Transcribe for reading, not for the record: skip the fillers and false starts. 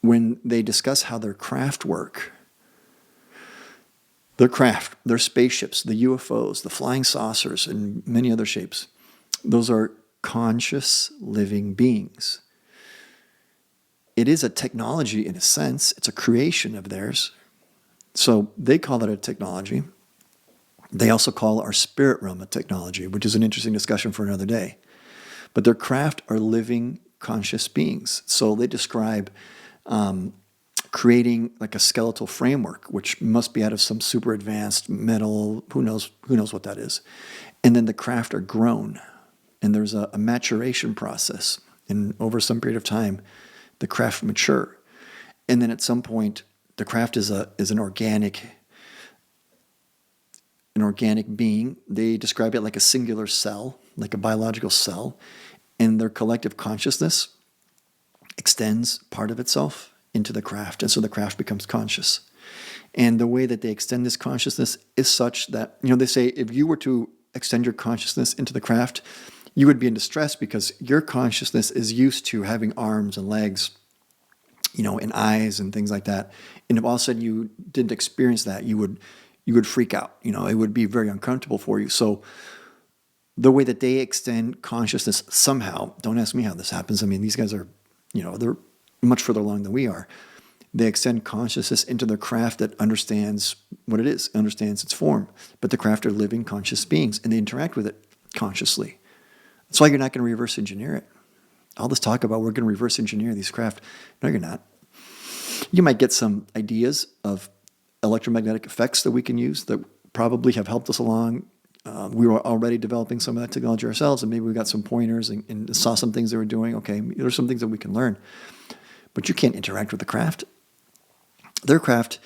when they discuss how their craft work, their spaceships, the UFOs, the flying saucers, and many other shapes, those are conscious living beings. It is a technology in a sense. It's a creation of theirs. So they call it a technology. They also call our spirit realm a technology, which is an interesting discussion for another day. But their craft are living conscious beings. So they describe creating like a skeletal framework, which must be out of some super advanced metal, who knows what that is. And then the craft are grown. And there's a maturation process. And over some period of time, the craft mature. And then at some point, the craft is an organic being. They describe it like a singular cell, like a biological cell. And their collective consciousness extends part of itself into the craft. And so the craft becomes conscious. And the way that they extend this consciousness is such that, they say if you were to extend your consciousness into the craft, you would be in distress because your consciousness is used to having arms and legs, and eyes and things like that. And if all of a sudden you didn't experience that, you would freak out. It would be very uncomfortable for you. So the way that they extend consciousness somehow, don't ask me how this happens. I mean, these guys are, they're much further along than we are. They extend consciousness into their craft that understands what it is, understands its form. But the craft are living conscious beings, and they interact with it consciously. That's why you're not going to reverse engineer it. All this talk about we're going to reverse engineer these craft. No, you're not. You might get some ideas of electromagnetic effects that we can use that probably have helped us along. We were already developing some of that technology ourselves, and maybe we got some pointers and saw some things they were doing. Okay, there's some things that we can learn. But you can't interact with the craft. Their craft